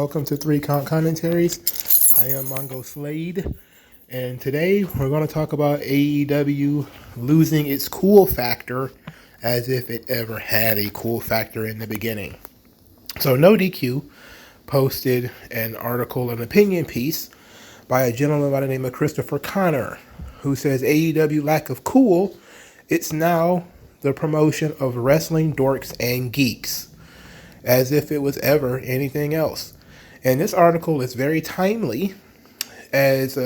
welcome to 3 Count Commentaries. I am MagMongoSlade, and today we're going to talk about AEW losing its cool factor as if it ever had a cool factor in the beginning. So No DQ posted an article, an opinion piece by a gentleman by the name of Christopher Connor, who says AEW lack of cool, it's now the promotion of wrestling dorks and geeks, as if it was ever anything else. And this article is very timely as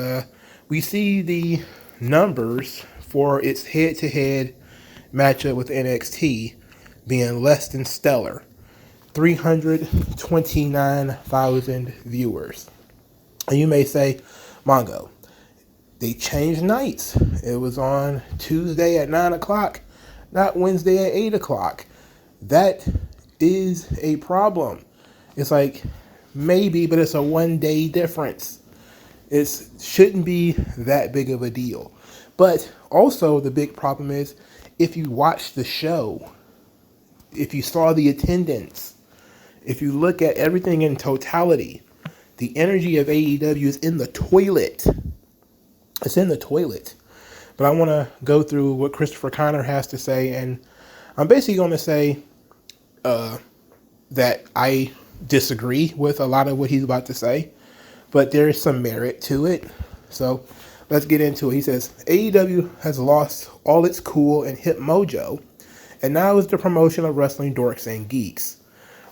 we see the numbers for its head-to-head matchup with NXT being less than stellar. 329,000 viewers. And you may say, Mongo, they changed nights. It was on Tuesday at 9 o'clock, not Wednesday at 8 o'clock. That is a problem. It's like, maybe, but it's a one-day difference. It shouldn't be that big of a deal. But also the big problem is, if you watch the show, if you saw the attendance, if you look at everything in totality, the energy of AEW is in the toilet. It's in the toilet. But I want to go through what Christopher Connor has to say, and I'm basically going to say that I disagree with a lot of what he's about to say, but there is some merit to it. So let's get into it. He says, AEW has lost all its cool and hip mojo, and now is the promotion of wrestling dorks and geeks.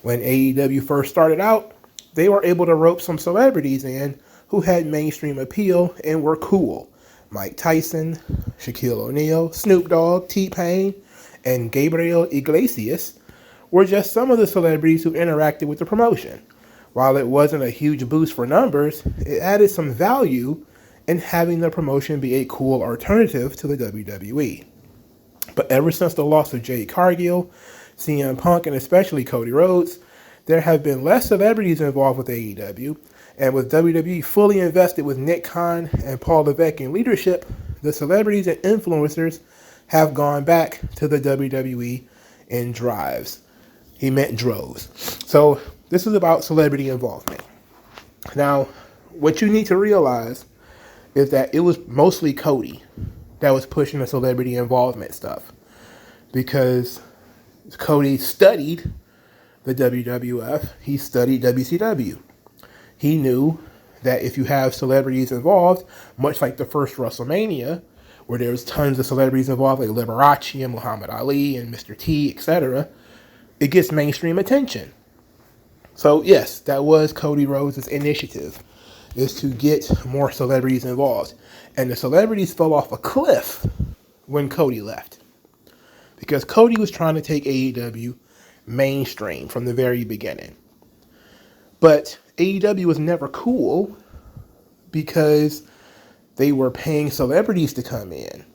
When AEW first started out, they were able to rope some celebrities in who had mainstream appeal and were cool. Mike Tyson, Shaquille O'Neal, Snoop Dogg, T-Pain, and Gabriel Iglesias were just some of the celebrities who interacted with the promotion. While it wasn't a huge boost for numbers, it added some value in having the promotion be a cool alternative to the WWE. But ever since the loss of Jade Cargill, CM Punk, and especially Cody Rhodes, there have been less celebrities involved with AEW, and with WWE fully invested with Nick Khan and Paul Levesque in leadership, the celebrities and influencers have gone back to the WWE in drives. He meant droves. So this is about celebrity involvement. Now, what you need to realize is that it was mostly Cody that was pushing the celebrity involvement stuff, because Cody studied the WWF, he studied WCW. He knew that if you have celebrities involved, much like the first WrestleMania, where there was tons of celebrities involved, like Liberace and Muhammad Ali and Mr. T, etc., it gets mainstream attention. So yes, that was Cody Rhodes' initiative, is to get more celebrities involved. And the celebrities fell off a cliff when Cody left, because Cody was trying to take AEW mainstream from the very beginning. But AEW was never cool because they were paying celebrities to come in.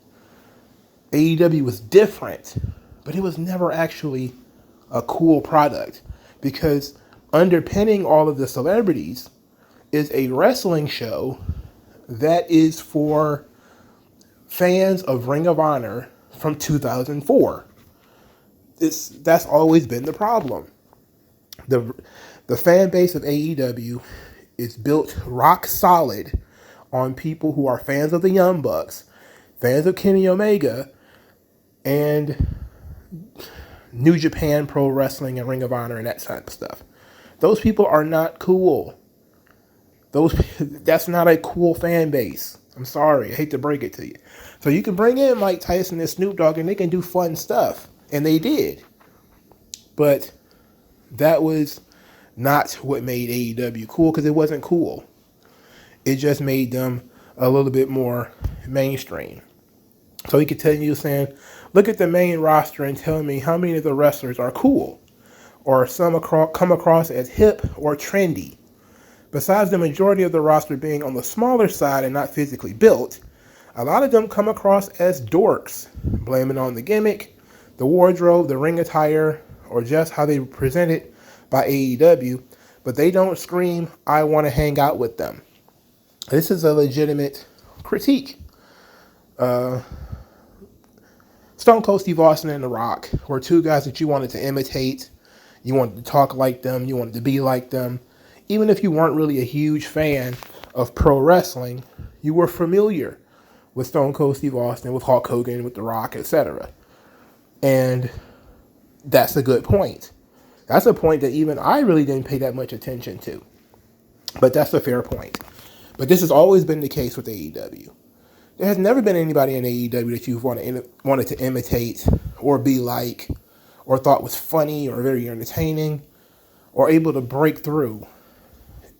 AEW was different, but it was never actually a cool product, because underpinning all of the celebrities is a wrestling show that is for fans of Ring of Honor from 2004. That's always been the problem. The fan base of AEW is built rock solid on people who are fans of the Young Bucks, fans of Kenny Omega, and New Japan Pro Wrestling and Ring of Honor and that type of stuff. Those people are not cool. That's not a cool fan base. I'm sorry. I hate to break it to you. So you can bring in Mike Tyson and Snoop Dogg and they can do fun stuff. And they did. But that was not what made AEW cool, because it wasn't cool. It just made them a little bit more mainstream. So he continues saying, look at the main roster and tell me how many of the wrestlers are cool, or some come across as hip or trendy. Besides the majority of the roster being on the smaller side and not physically built, a lot of them come across as dorks, blaming on the gimmick, the wardrobe, the ring attire, or just how they were presented by AEW, but they don't scream, I want to hang out with them. This is a legitimate critique. Stone Cold Steve Austin and The Rock were two guys that you wanted to imitate. You wanted to talk like them. You wanted to be like them. even if you weren't really a huge fan of pro wrestling, you were familiar with Stone Cold Steve Austin, with Hulk Hogan, with The Rock, etc. And that's a good point. That's a point that even I really didn't pay that much attention to. But that's a fair point. But this has always been the case with AEW. There has never been anybody in AEW that you've wanted to imitate or be like, or thought was funny or very entertaining, or able to break through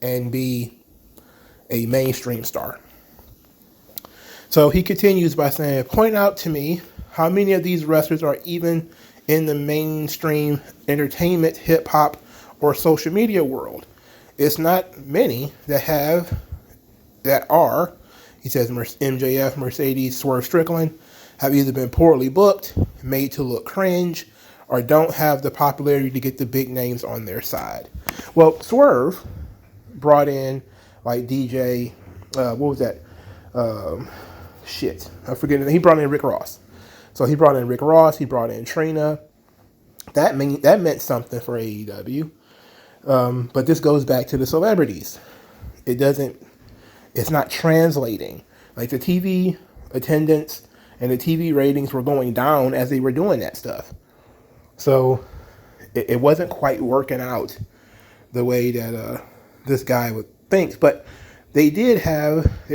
and be a mainstream star. So he continues by saying, point out to me how many of these wrestlers are even in the mainstream entertainment, hip hop, or social media world. It's not many that are, he says, MJF, Mercedes, Swerve Strickland, have either been poorly booked, made to look cringe, or don't have the popularity to get the big names on their side. Well, Swerve brought in like DJ, what was that? I forget it. He brought in Rick Ross. So he brought in Rick Ross. He brought in Trina. That meant something for AEW. But this goes back to the celebrities. It's not translating. Like the TV attendance and the TV ratings were going down as they were doing that stuff. So it wasn't quite working out the way that this guy would think. But they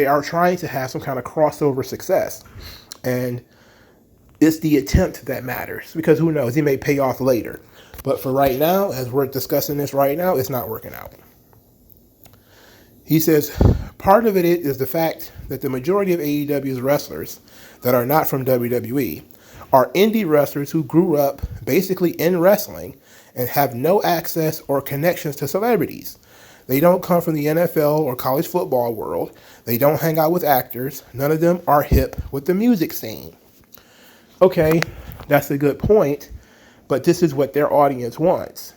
are trying to have some kind of crossover success. And it's the attempt that matters, because who knows, he may pay off later. But for right now, as we're discussing this right now, it's not working out. He says, part of it is the fact that the majority of AEW's wrestlers that are not from WWE are indie wrestlers who grew up basically in wrestling and have no access or connections to celebrities. They don't come from the NFL or college football world. They don't hang out with actors. None of them are hip with the music scene. Okay, that's a good point, but this is what their audience wants.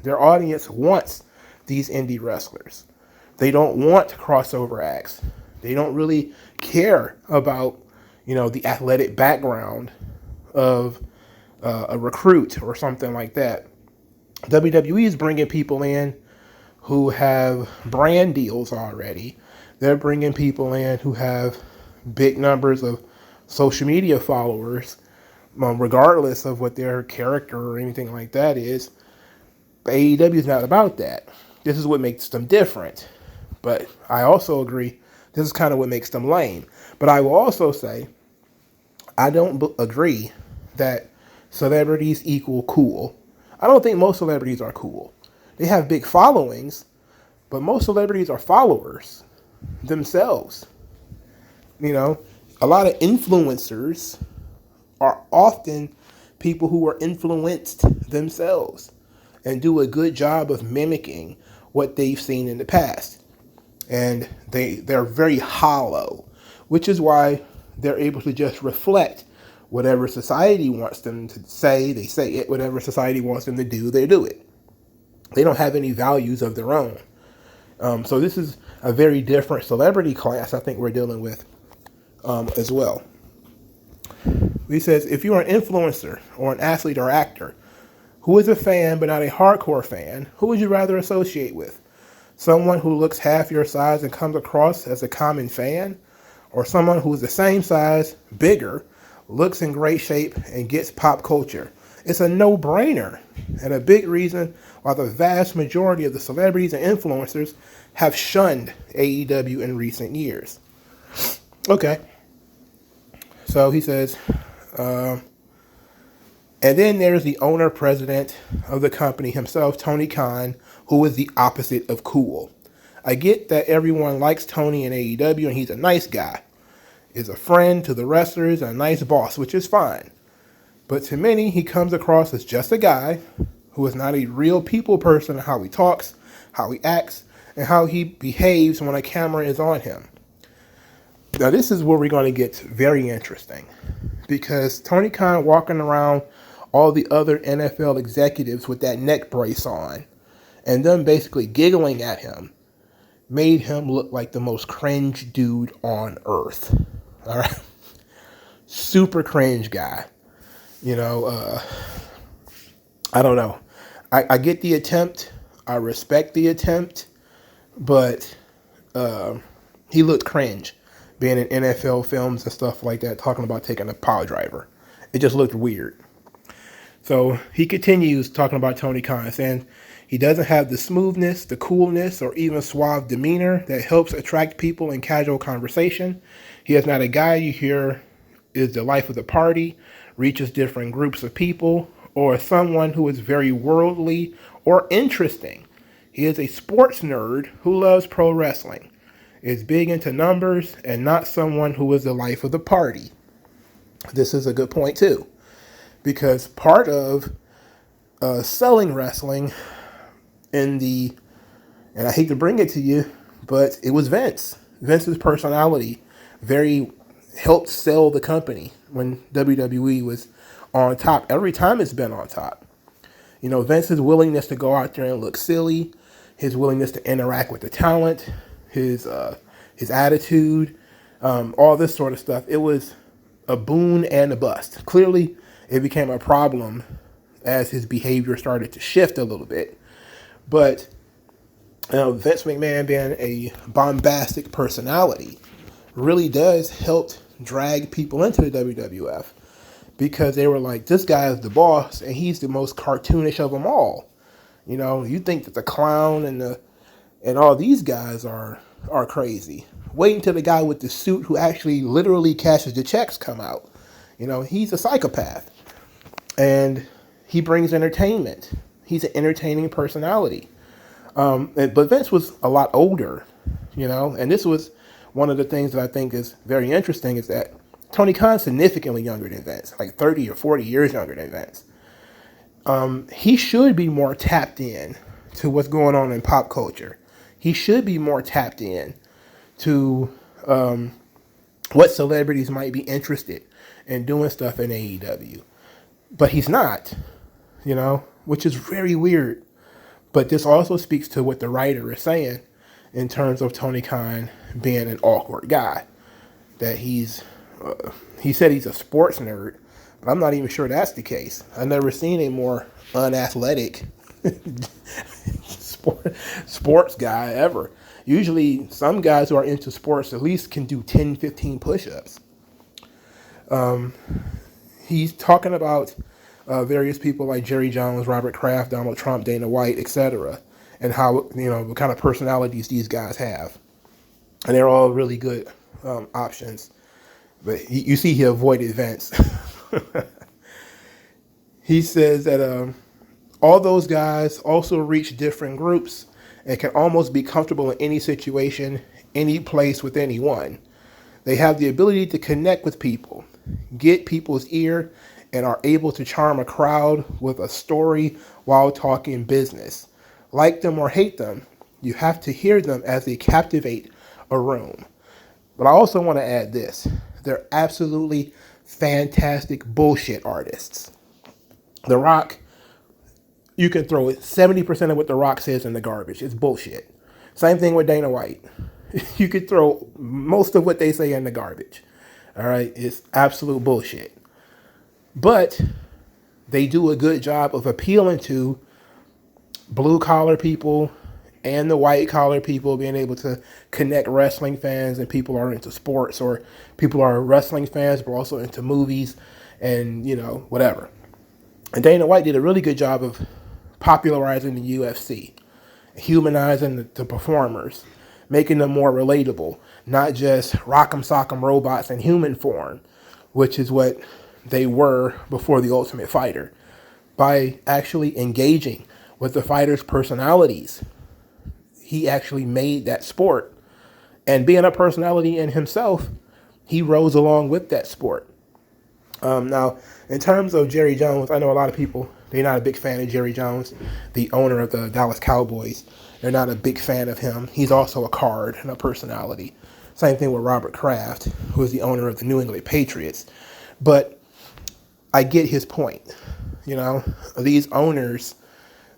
Their audience wants these indie wrestlers. They don't want crossover acts. They don't really care about, the athletic background of a recruit or something like that. WWE is bringing people in who have brand deals already. They're bringing people in who have big numbers of social media followers, regardless of what their character or anything like that is. But AEW is not about that. This is what makes them different. But I also agree, this is kind of what makes them lame. But I will also say, I don't agree that celebrities equal cool. I don't think most celebrities are cool. They have big followings, but most celebrities are followers themselves. A lot of influencers are often people who are influenced themselves and do a good job of mimicking what they've seen in the past. And they're very hollow, which is why they're able to just reflect whatever society wants them to say. They say it. Whatever society wants them to do, they do it. They don't have any values of their own. So this is a very different celebrity class I think we're dealing with as well. He says, if you're an influencer or an athlete or actor who is a fan but not a hardcore fan, who would you rather associate with? Someone who looks half your size and comes across as a common fan? Or someone who is the same size, bigger, looks in great shape, and gets pop culture? It's a no-brainer, and a big reason why the vast majority of the celebrities and influencers have shunned AEW in recent years. Okay. So he says, and then there's the owner-president of the company himself, Tony Khan, who is the opposite of cool. I get that everyone likes Tony in AEW, and he's a nice guy. Is a friend to the wrestlers and a nice boss, which is fine. But to many, he comes across as just a guy who is not a real people person in how he talks, how he acts, and how he behaves when a camera is on him. Now, this is where we're going to get very interesting, because Tony Khan walking around all the other NFL executives with that neck brace on and them basically giggling at him made him look like the most cringe dude on earth. All right. Super cringe guy. I don't know. I get the attempt. I respect the attempt. but he looked cringe being in NFL films and stuff like that, talking about taking a power driver. It just looked weird. So he continues talking about Tony Khan, saying he doesn't have the smoothness, the coolness, or even suave demeanor that helps attract people in casual conversation. He is not a guy you hear is the life of the party, reaches different groups of people, or someone who is very worldly or interesting. He is a sports nerd who loves pro wrestling, is big into numbers, and not someone who is the life of the party. This is a good point too, because part of selling wrestling and I hate to bring it to you, but it was Vince. Vince's personality very helped sell the company when WWE was on top. Every time it's been on top. You know, Vince's willingness to go out there and look silly, his willingness to interact with the talent, his attitude, all this sort of stuff. It was a boon and a bust. Clearly, it became a problem as his behavior started to shift a little bit. But Vince McMahon being a bombastic personality really does help drag people into the WWF, because they were like, this guy is the boss and he's the most cartoonish of them all. You know, you think that the clown and all these guys are crazy. Wait until the guy with the suit who actually literally cashes the checks come out. You know, he's a psychopath. And he brings entertainment. He's an entertaining personality. But Vince was a lot older, you know, and this was one of the things that I think is very interesting, is that Tony Khan's significantly younger than Vince, like 30 or 40 years younger than Vince. He should be more tapped in to what's going on in pop culture. He should be more tapped in to what celebrities might be interested in doing stuff in AEW. But he's not, you know, which is very weird. But this also speaks to what the writer is saying in terms of Tony Khan being an awkward guy. That he said he's a sports nerd, but I'm not even sure that's the case. I've never seen a more unathletic sports guy ever. Usually some guys who are into sports at least can do 10, 15 push-ups. He's talking about various people like Jerry Jones, Robert Kraft, Donald Trump, Dana White, etc., and how, you know, what kind of personalities these guys have. And they're all really good options. But you see he avoided Vince. He says that all those guys also reach different groups and can almost be comfortable in any situation, any place with anyone. They have the ability to connect with people, get people's ear, and are able to charm a crowd with a story while talking business. Like them or hate them, you have to hear them as they captivate a room. But I also want to add this. They're absolutely fantastic bullshit artists. The Rock, you can throw 70% of what The Rock says in the garbage. It's bullshit. Same thing with Dana White. You could throw most of what they say in the garbage. All right? It's absolute bullshit. But they do a good job of appealing to blue-collar people and the white-collar people, being able to connect wrestling fans and people are into sports, or people are wrestling fans but also into movies and, you know, whatever. And Dana White did a really good job of popularizing the UFC, humanizing the performers, making them more relatable, not just rock'em sock'em robots in human form, which is what they were before The Ultimate Fighter. By actually engaging with the fighters' personalities, he actually made that sport. And being a personality in himself, he rose along with that sport. Now, in terms of Jerry Jones, I know a lot of people, they're not a big fan of Jerry Jones, the owner of the Dallas Cowboys. They're not a big fan of him. He's also a card and a personality. Same thing with Robert Kraft, who is the owner of the New England Patriots. But I get his point. You know, these owners,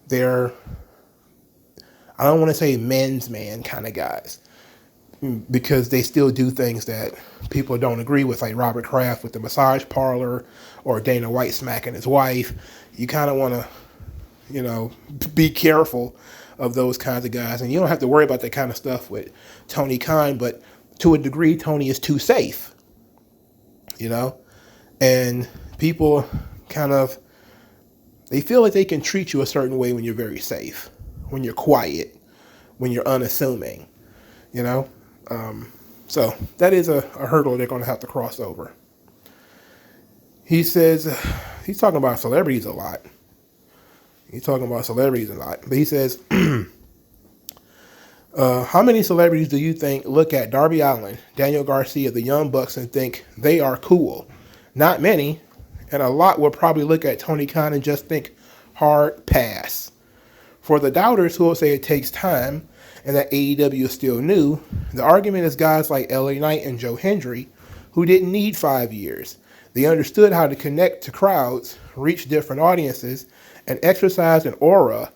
they're, I don't want to say men's man kind of guys, because they still do things that people don't agree with, like Robert Kraft with the massage parlor, or Dana White smacking his wife. You kind of want to, you know, be careful of those kinds of guys. And you don't have to worry about that kind of stuff with Tony Khan, but to a degree, Tony is too safe, and people kind of, they feel like they can treat you a certain way when you're very safe, when you're quiet, when you're unassuming, so that is a hurdle they're going to have to cross over. He says, he's talking about celebrities a lot. But he says, how many celebrities do you think look at Darby Allin, Daniel Garcia, the Young Bucks, and think they are cool? Not many. And a lot will probably look at Tony Khan and just think, hard pass. For the doubters who will say it takes time and that AEW is still new, the argument is guys like LA Knight and Joe Hendry who didn't need 5 years. They understood how to connect to crowds, reach different audiences, and exercise an aura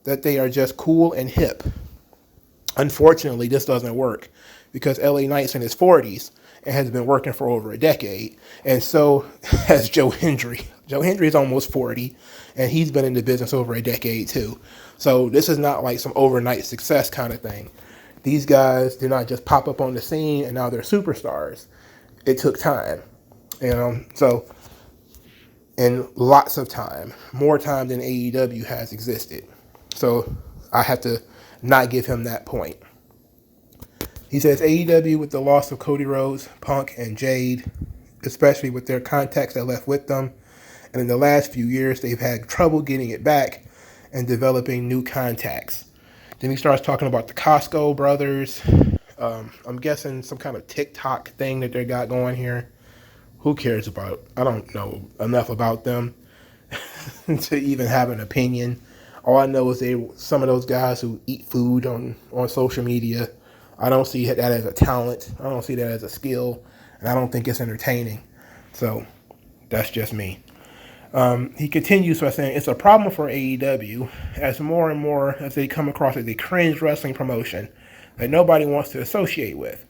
that they are just cool and hip. Unfortunately, this doesn't work because LA Knight's in his 40s and has been working for over a decade, and so has Joe Hendry. Joe Hendry is almost 40, and he's been in the business over a decade too. So this is not like some overnight success kind of thing. These guys did not just pop up on the scene and now they're superstars. It took time, so, and lots of time, more time than AEW has existed. So I have to not give him that point. He says AEW, with the loss of Cody Rhodes, Punk, and Jade, especially with their contacts that left with them, and in the last few years, they've had trouble getting it back and developing new contacts. Then he starts talking about the Costco brothers. I'm guessing some kind of TikTok thing that they got going here. Who cares about? I don't know enough about them to even have an opinion. All I know is some of those guys who eat food on social media. I don't see that as a talent. I don't see that as a skill. And I don't think it's entertaining. So that's just me. He continues by saying, it's a problem for AEW as more and more as they come across as a cringe wrestling promotion that nobody wants to associate with.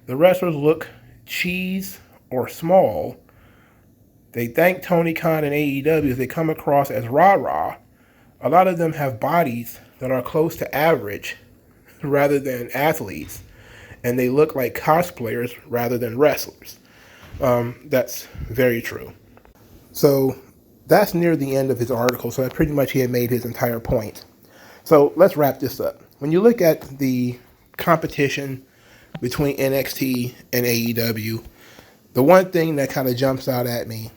The wrestlers look cheese or small. They thank Tony Khan and AEW as they come across as rah-rah. A lot of them have bodies that are close to average rather than athletes, and they look like cosplayers rather than wrestlers. That's very true. So that's near the end of his article, so pretty much he had made his entire point. So let's wrap this up. When you look at the competition between NXT and AEW, the one thing that kind of jumps out at me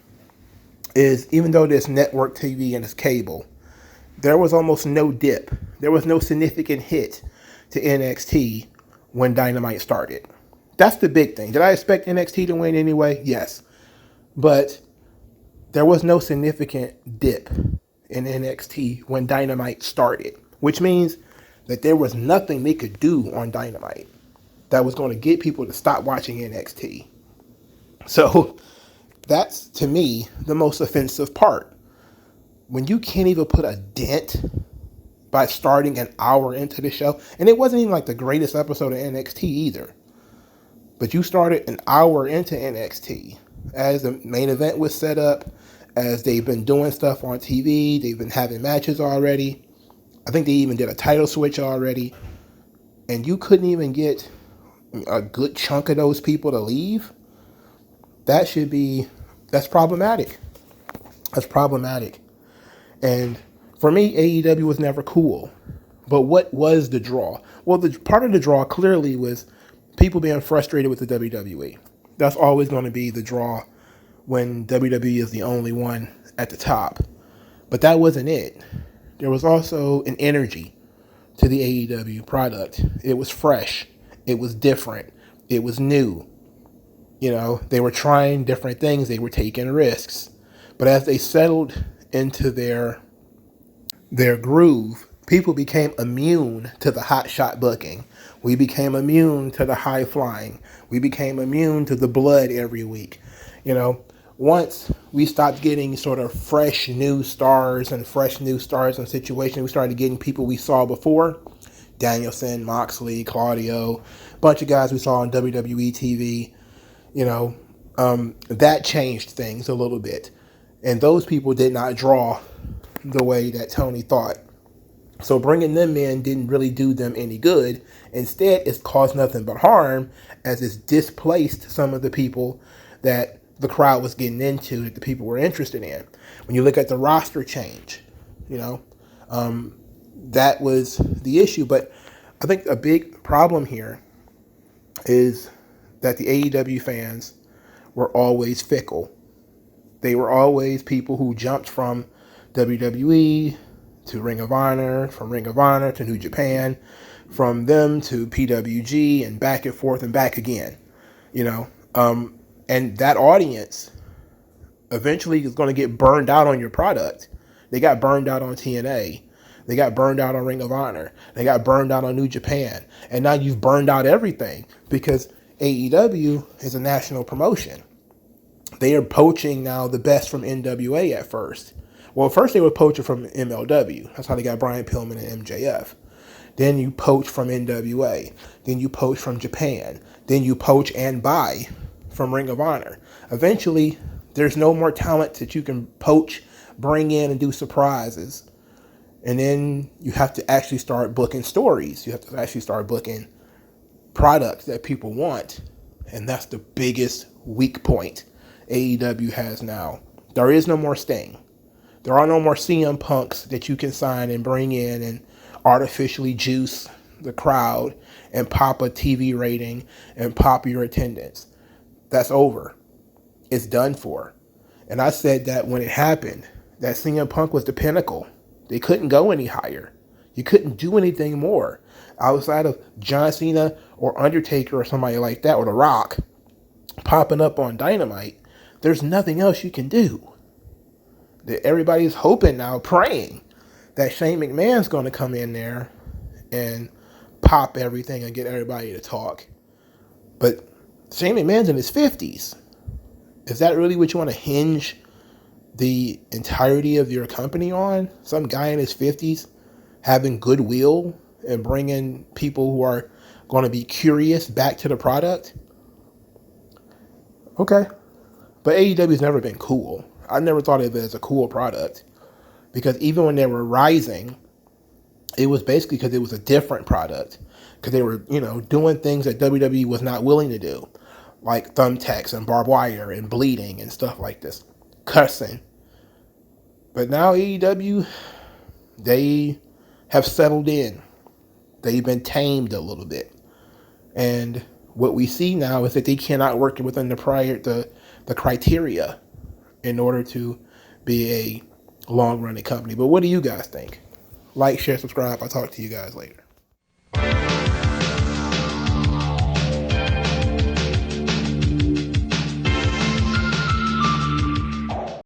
is, even though there's network TV and it's cable, there was almost no dip. There was no significant hit to NXT when Dynamite started. That's the big thing. Did I expect NXT to win anyway? Yes. But there was no significant dip in NXT when Dynamite started, which means that there was nothing they could do on Dynamite that was going to get people to stop watching NXT. So that's, to me, the most offensive part. When you can't even put a dent by starting an hour into the show, and it wasn't even like the greatest episode of NXT either, but you started an hour into NXT as the main event was set up, as they've been doing stuff on TV, they've been having matches already. I think they even did a title switch already, and you couldn't even get a good chunk of those people to leave. That's problematic. That's problematic. And for me, AEW was never cool. But what was the draw? Well, the part of the draw clearly was people being frustrated with the WWE. That's always going to be the draw when WWE is the only one at the top. But that wasn't it. There was also an energy to the AEW product. It was fresh. It was different. It was new. They were trying different things. They were taking risks. But as they settled into their groove, people became immune to the hot shot booking. We became immune to the high flying. We became immune to the blood every week. Once we stopped getting sort of fresh new stars and situations, we started getting people we saw before. Danielson, Moxley, Claudio, a bunch of guys we saw on WWE TV. That changed things a little bit. And those people did not draw the way that Tony thought. So bringing them in didn't really do them any good. Instead, it's caused nothing but harm, as it's displaced some of the people that the crowd was getting into, that the people were interested in. When you look at the roster change, you know, that was the issue. But I think a big problem here is that the AEW fans were always fickle. They were always people who jumped from WWE to Ring of Honor, from Ring of Honor to New Japan, from them to PWG, and forth and back again, you know. And that audience eventually is going to get burned out on your product. They got burned out on TNA. They got burned out on Ring of Honor. They got burned out on New Japan. And now you've burned out everything because AEW is a national promotion. They are poaching now the best from NWA at first. Well, first they were poaching from MLW. That's how they got Brian Pillman and MJF. Then you poach from NWA. Then you poach from Japan. Then you poach and buy from Ring of Honor. Eventually, there's no more talent that you can poach, bring in, and do surprises. And then you have to actually start booking stories. You have to actually start booking products that people want. And that's the biggest weak point AEW has now. There is no more Sting. There are no more CM Punks that you can sign and bring in and artificially juice the crowd and pop a TV rating and pop your attendance. That's over. It's done for. And I said that when it happened, that CM Punk was the pinnacle. They couldn't go any higher. You couldn't do anything more outside of John Cena or Undertaker or somebody like that, or The Rock popping up on Dynamite. There's nothing else you can do. Everybody's hoping now, praying that Shane McMahon's going to come in there and pop everything and get everybody to talk. But Shane McMahon's in his 50s. Is that really what you want to hinge the entirety of your company on? Some guy in his 50s having goodwill and bringing people who are going to be curious back to the product? Okay. But AEW's never been cool. I never thought of it as a cool product, because even when they were rising, it was basically because it was a different product, because they were, doing things that WWE was not willing to do, like thumbtacks and barbed wire and bleeding and stuff like this, cussing. But now AEW, they have settled in. They've been tamed a little bit. And what we see now is that they cannot work within the criteria in order to be a long-running company. But what do you guys think? Like, share, subscribe. I'll talk to you guys later.